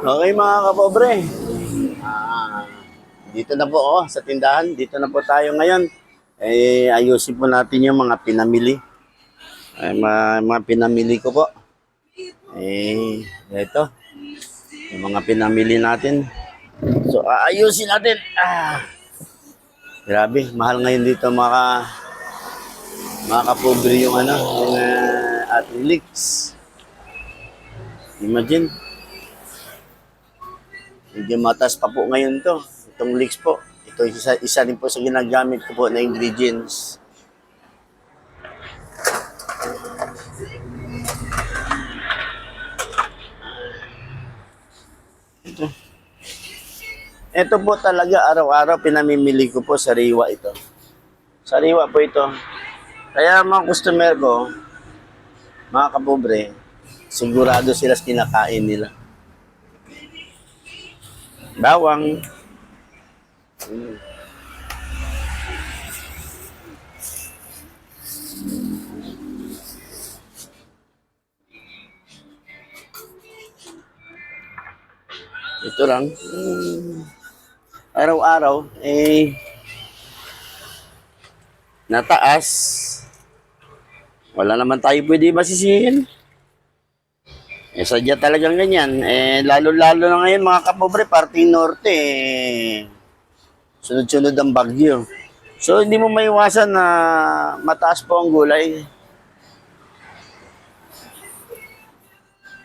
Okay mga kapobre, ah, dito na po ako sa tindahan. Dito na po tayo ngayon. Ayusin po natin yung mga pinamili. Mga pinamili ko po. Ito. Yung mga pinamili natin. So, ayusin natin. Grabe, mahal ngayon dito mga kapobre yung yung acrylics. Imagine. Medyo matas pa po ngayon to. Itong leeks po. Ito isa rin po sa ginagamit ko po na ingredients. Ito po talaga araw-araw pinamimili ko po sariwa ito. Sariwa po ito. Kaya mga customer ko, mga kapobre, sigurado sila sa kinakain nila. Bawang. Ito lang. Araw-araw, nataas. Wala naman tayo pwede masisihin. Sadya talagang ganyan. Lalo-lalo na ngayon mga kapobre, parting norte. Sunod-sunod ang bagyo. So, hindi mo maiwasan na mataas po ang gulay.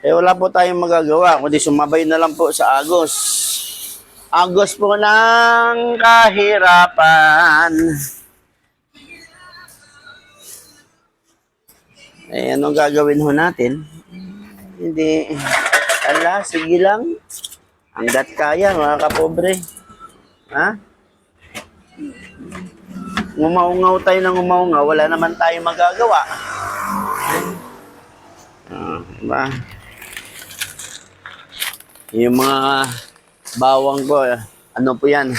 Wala po tayong magagawa, kundi sumabay na lang po sa agos. Agos po ng kahirapan. Anong gagawin ho natin? Hindi. Ala, sige lang. Hanggat kaya, mga kapobre. Ha? Ngumaungaw tayo ng ngumaungaw, wala naman tayong magagawa. Diba? Yung mga bawang po, ano po yan?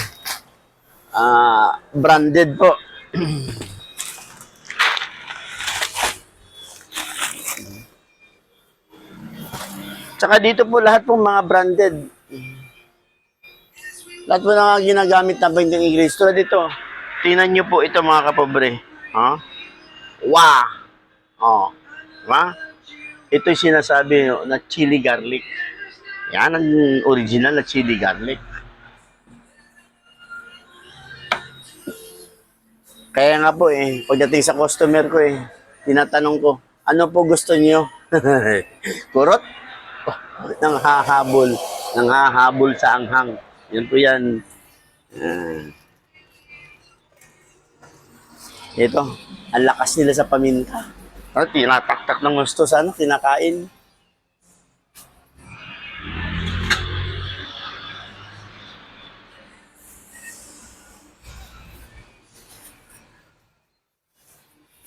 Branded po. Tsaka dito po lahat po mga branded. Lahat po na ginagamit na pwedeng English. Tulad dito, tingnan nyo po ito mga kapobre. Wow! Diba? Ito yung sinasabi na chili garlic. Yan ang original na chili garlic. Kaya nga po pagdating sa customer ko tinatanong ko, ano po gusto niyo? Kurot? Nanghahabol sa anghang. Yan po yan. Ito, ang lakas nila sa paminta. Tinataktak ng gusto sa kinakain.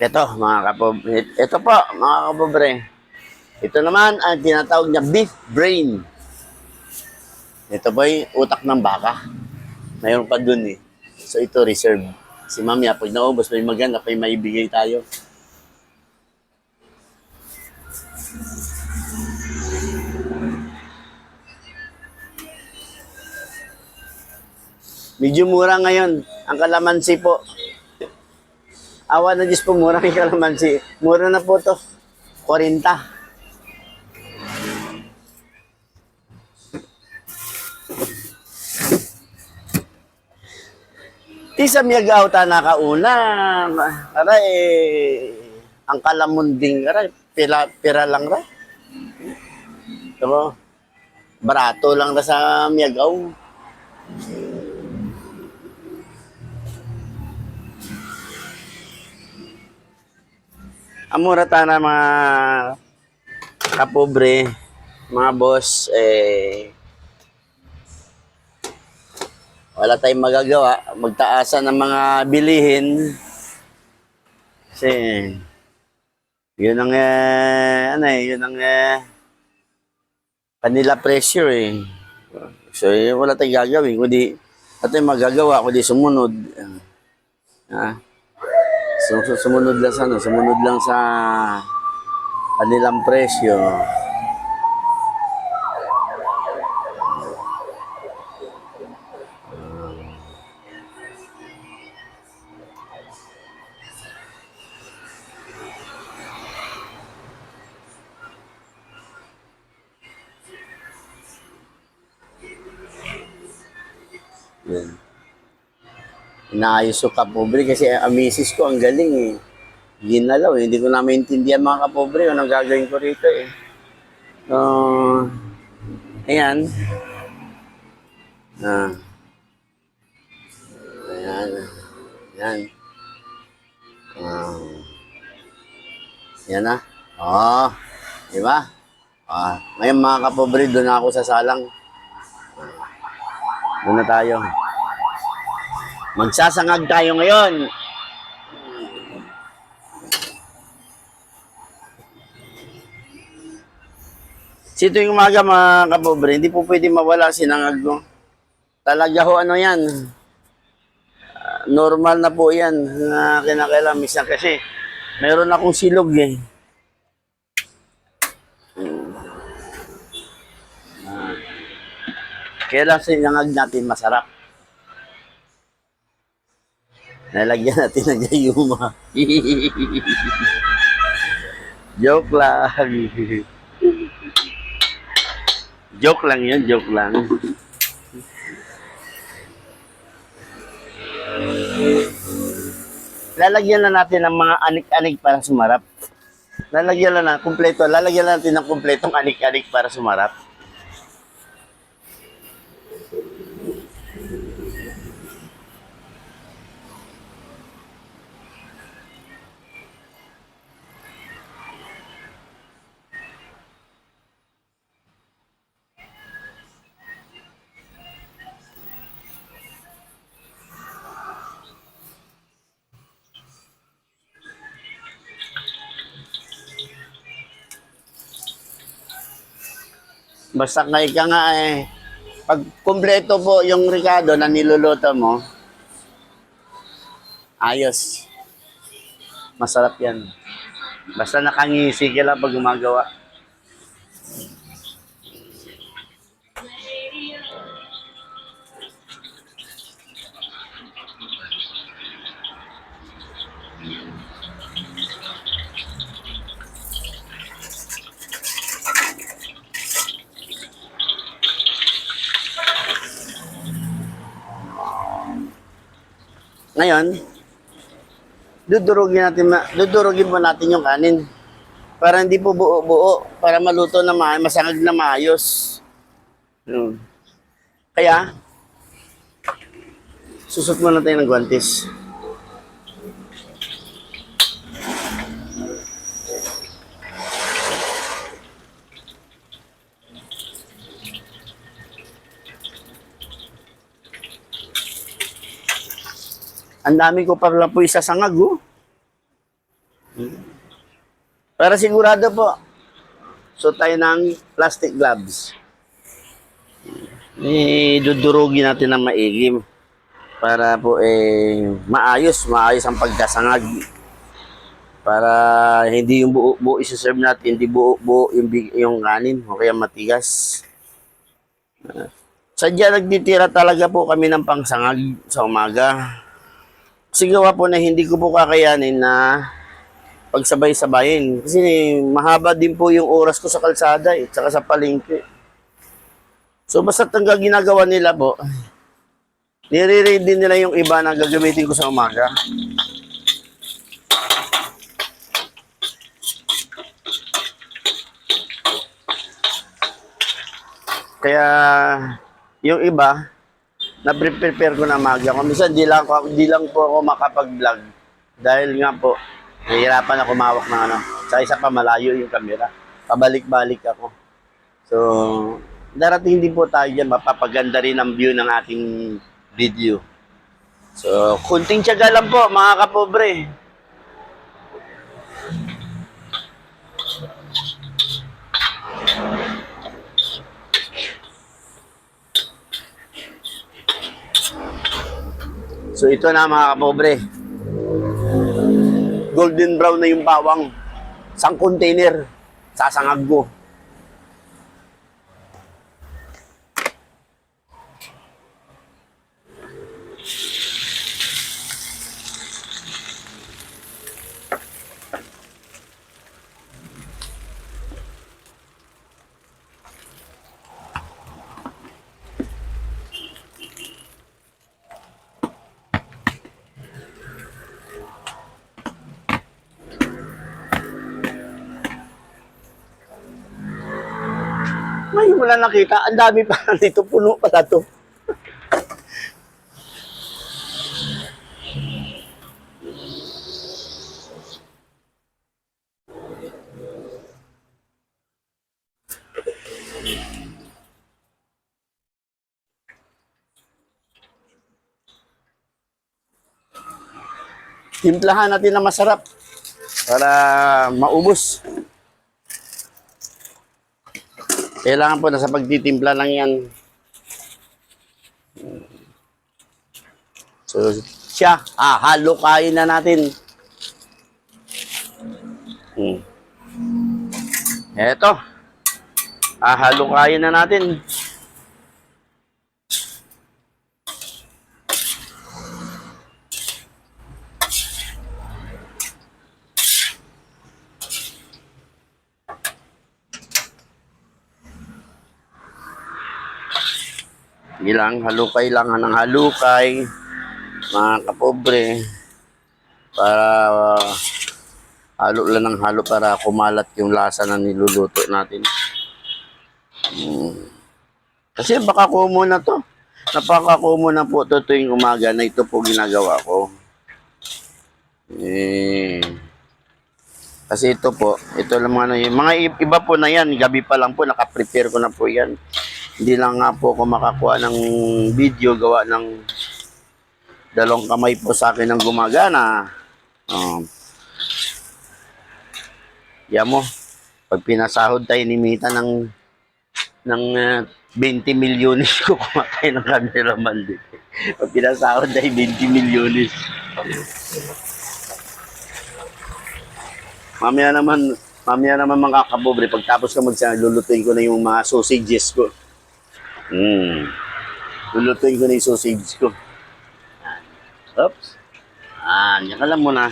Ito, mga kapobre. Ito po, mga kapobre. Ito naman ang tinatawag niya beef brain. Ito po yung utak ng baka. Mayroon pa dun So ito reserve. Si mamaya, pag naubos, may maganda pa yung maibigay tayo. Medyo mura ngayon. Ang kalamansi po. Awa na Diyos po, mura yung kalamansi. Mura na po to. 40. Di sa miyagaw ta nakauna. Aray, ang kalamunding, aray, pira lang ra. Diba? Barato lang na sa miyagaw. Amura ta na mga kapobre, mga boss, wala tayong magagawa, magtaasan ng mga bilihin. Kasi, yun ang, yun ang kanila pressure So, wala tayong gagawin, kundi, ito yung magagawa, kundi sumunod. Sumunod lang sumunod lang sa kanilang presyo. Yun. Inaayos ko kapobre kasi ang misis ko ang galing eh. Ginalaw eh. Hindi ko na maintindihan mga kapobre anong gagawin ko rito eh. So, ayan. Ah, ayan. Ayan. Ah, yan na. Oh, di ba? Ngayon mga kapobre, doon na ako sa salang. Doon na tayo. Magsasangag tayo ngayon. Sito yung umaga mga kapobre, hindi po pwede mawala sinangag mo. Talaga ho ano yan. Normal na po yan na kinakailangan. Minsan kasi meron akong silog eh. Kaya lang sinangag natin masarap. Nalagyan natin ng gayuma. Joke lang. Joke lang yun, joke lang. Lalagyan na natin ng mga anik-anik para sumarap. Lalagyan na kumpleto. Lalagyan natin ng kumpletong anik-anik para sumarap. Basta nga ika nga eh, pag kumpleto po yung Ricardo na niluluto mo, ayos. Masarap yan. Basta nakangisi ka lang pag gumagawa. Ngayon, dudurugin mo natin yung kanin. Para hindi po buo-buo, para maluto na masangag na maayos. Kaya, susot muna tayo ng guwantes. Ang dami ko pala po isasangag, oh. Para sigurado po, so tayo ng plastic gloves. Dudurugin natin ng maigim para po maayos ang pagkasangag. Para hindi yung buo isi-serve natin, hindi buo yung kanin o kaya matigas. Sadya nagtitira talaga po kami ng pangsangag sa umaga. Kasi gawa po na hindi ko po kakayanin na pagsabay-sabayin. Kasi mahaba din po yung oras ko sa kalsada tsaka sa palengke. So basta hanggang ginagawa nila po, nire-read din nila yung iba na gagamitin ko sa umaga. Kaya yung iba, na-prepare ko na umaga. Kung minsan, di lang po ako makapag-vlog. Dahil nga po, nahihirapan ako mawak ng ano. Sa isa pa, malayo yung camera. Pabalik-balik ako. So, darating din po tayo dyan. Mapapaganda rin ang view ng ating video. So, kunting tiyaga lang po, mga kapobre. So ito na mga kapobre. Golden brown na yung bawang. Isang container. Sasangag ko. ko lang nakita, ang dami pa dito, puno pala to. Timplahan natin na masarap para maubos. Kailangan po na sa pagtitimpla lang yan. So, siya, halo kain na natin. Eto, halo kain na natin. Sige lang, halukay lang ng halukay, mga kapobre, para halo lang ng halo para kumalat yung lasa na niluluto natin. Kasi baka kumo na to. Napakakumo na po to tuwing umaga na ito po ginagawa ko. Kasi ito po, ito lang yung mga iba po na yan, gabi pa lang po, nakaprepare ko na po yan. Hindi lang nga po ako makakuha ng video, gawa ng dalawang kamay po sa akin ng gumagana. Yan mo, pag pinasahod tayo nimita ng 20 milyones ko kumakay ng cameraman din. Pag pinasahod tayo 20 milyones. Mamaya naman mga kapobre, pagtapos ka lulutuin ko na yung mga sausages ko. Lulutuin ko na yung sausage ko. Oops. Yan ka lang muna.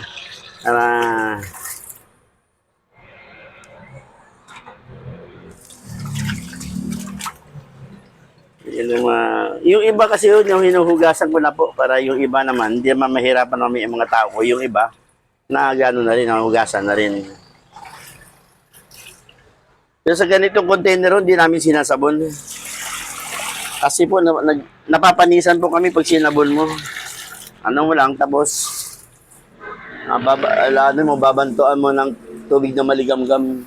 Yung iba kasi yung hinuhugasan ko na po para yung iba naman, hindi naman mahirapan namin yung mga tao ko. Yung iba, na gano'n na rin, nahugasan na rin. Pero sa ganitong container, hindi namin sinasabon. Kasi po, napapanisan po kami pag sinabon mo. Ano mo lang, tapos, babantuan mo ng tubig na maligamgam.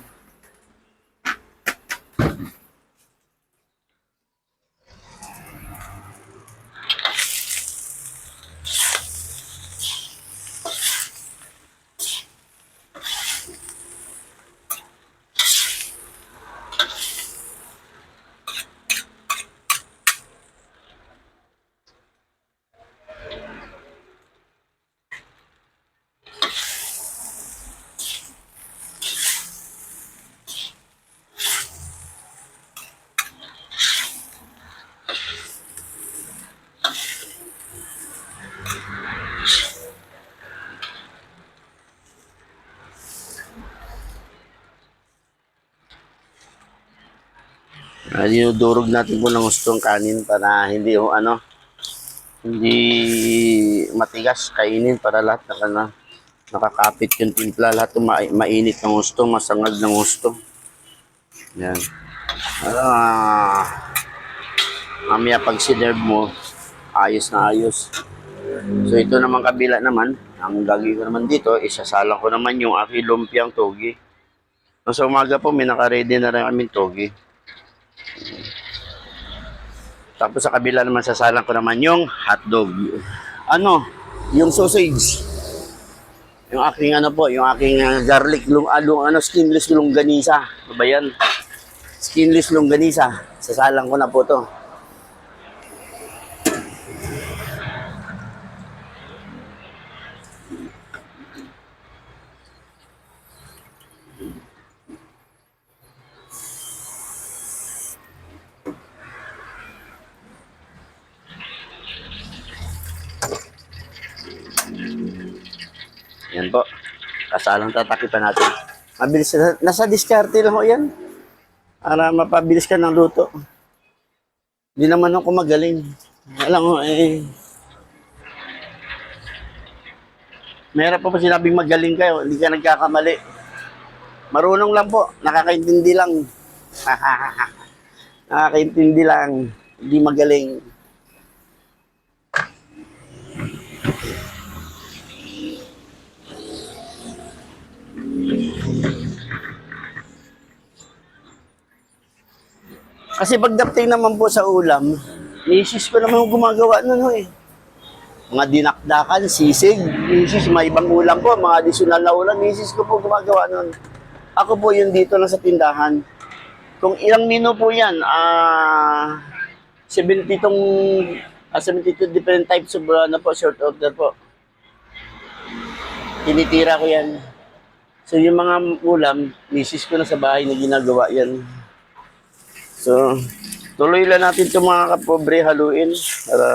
Dinudurog natin po ng gustong kanin para hindi matigas kainin para lahat nakakapit yung timpla, lahat mainit ng gusto, masangag ng gusto. Yan. Mamaya pag sinerve mo, ayos na ayos. So ito naman kabila naman, ang gagawin ko naman dito, isasalang ko naman yung aking lumpiang togi. Sa umaga po, may naka-ready na rin aming togi. Tapos sa kabila naman sasalang ko naman yung hotdog. Yung sausage. Yung aking yung aking garlic skinless longganisa. Ano ba yan? Skinless longganisa. Sasalang ko na po to. Yan po. Kasalang tatakipan natin. Mabilis na. Nasa diskarte lang ho yan. Para mapabilis ka ng luto. Hindi naman ako magaling. Alam mo, meron pa sinabing magaling kayo. Hindi ka nagkakamali. Marunong lang po. Nakakaintindi lang. Nakakaintindi lang. Hindi magaling. Kasi pagdating naman po sa ulam, misis ko naman gumagawa nun ho eh. Mga dinakdakan, sisig, misis, may ibang ulam po, mga additional na ulam, misis ko po gumagawa nun. Ako po yun dito lang sa tindahan. Kung ilang menu po yan, 70 tong 72 different types of ano po, short order po. Tinitira ko yan. So yung mga ulam, misis ko na sa bahay na ginagawa yan. So, tuloy lang natin itong mga kapobre haluin para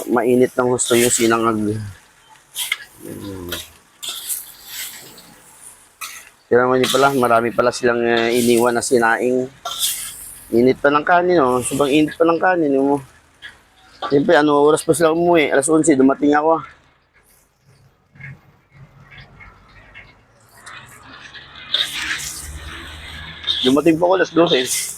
mainit ng gusto yung sinangag. Kaya naman yun pala, marami pala silang iniwan na sinaing. Init pa ng kanin, oh. Sobrang init pa ng kanin, oh. Siyempre, ano, oras pa sila umuwi. Alas 11, dumating ako. Dumating po ako alas 12.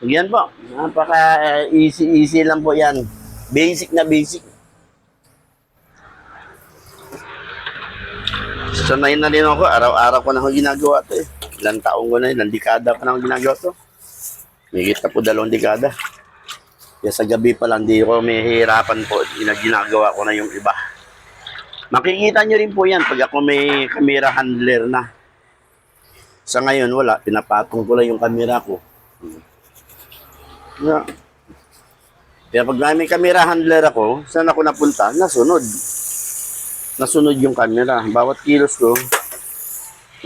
Yan po. Napaka easy lang po yan. Basic na basic. Sanay na rin ako. Araw-araw ko na ako ginagawa to eh. Ilang taong ko na, ilang dekada pa na ako ginagawa to. Higit na po 2 dekada. Kaya sa gabi pa lang, di ko may hirapan po. Ginagawa ko na yung iba. Makikita nyo rin po yan pag ako may camera handler na. Sa ngayon, wala. Pinapatong ko lang yung camera ko. Yeah. Kaya pag may camera handler ako, saan ako napunta? Nasunod. Nasunod yung camera. Bawat kilos ko,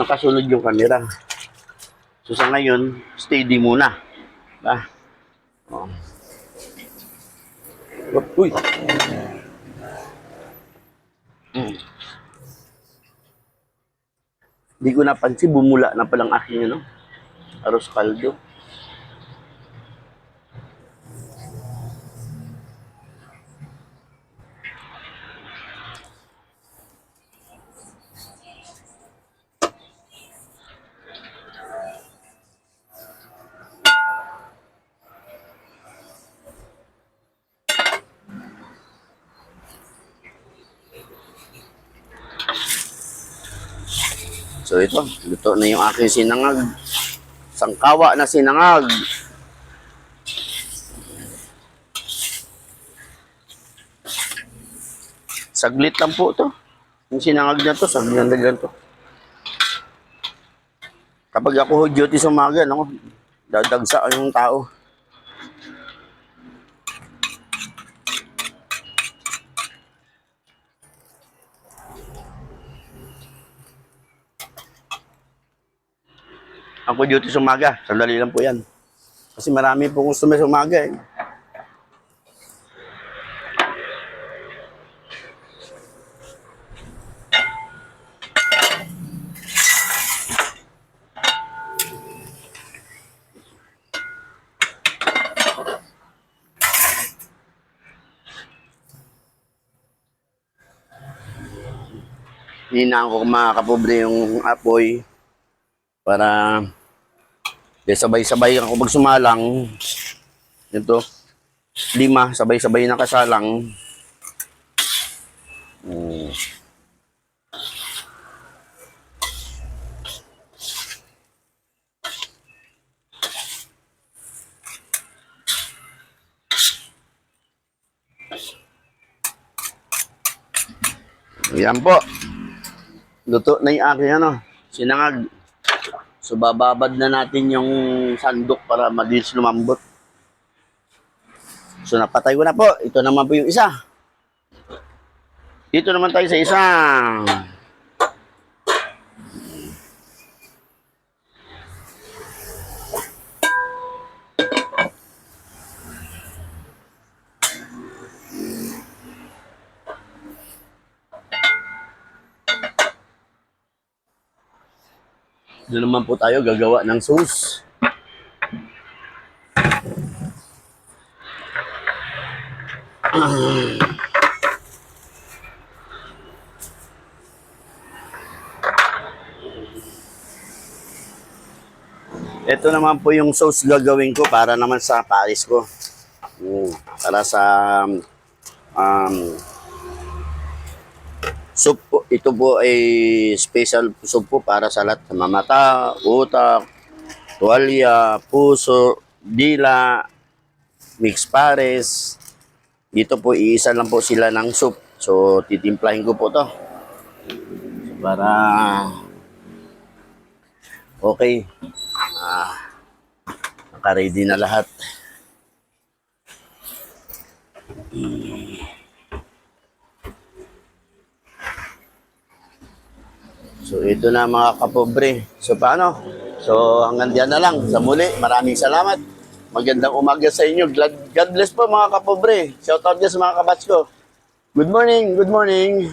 nakasunod yung camera. So sa ngayon, steady muna. Ah. Oh. Uy. Hindi ko napansin, bumula na palang aking ano, arroz caldo. So ito, luto na yung aking sinangag. Sangkawa na sinangag. Saglit lang po to. Yung sinangag na to, saglit lang to. Kapag ako duty sa umaga, no, dadagsa yung tao. Ako duty sa umaga, sandali lang po yan. Kasi marami po customer sa umaga eh. Hinaan ko mga kapobre yung apoy para sabay-sabay ako pag sumalang. Ito, 5, sabay-sabay nakasalang. Yan po. Luto na yung aking ano, sinangag. So bababad na natin yung sandok para mabilis lumambot. So napatay ko na po. Ito naman po yung isa. Dito naman tayo sa isa. Doon naman po tayo gagawa ng sauce. Ito naman po yung sauce gagawin ko para naman sa pares ko. Para sa um, soup po. Ito po ay special soup po para sa lahat. Sa mata, utak, tuwalya, puso, dila, mixed pares. Dito po iisa lang po sila ng soup. So titimplahin ko po to. Para okay. Naka-ready na lahat. So ito na mga kapobre. So paano? So hanggang diyan na lang. Sa muli, maraming salamat. Magandang umaga sa inyo. God bless po mga kapobre. Shout out dyan sa mga kabats ko. Good morning, good morning.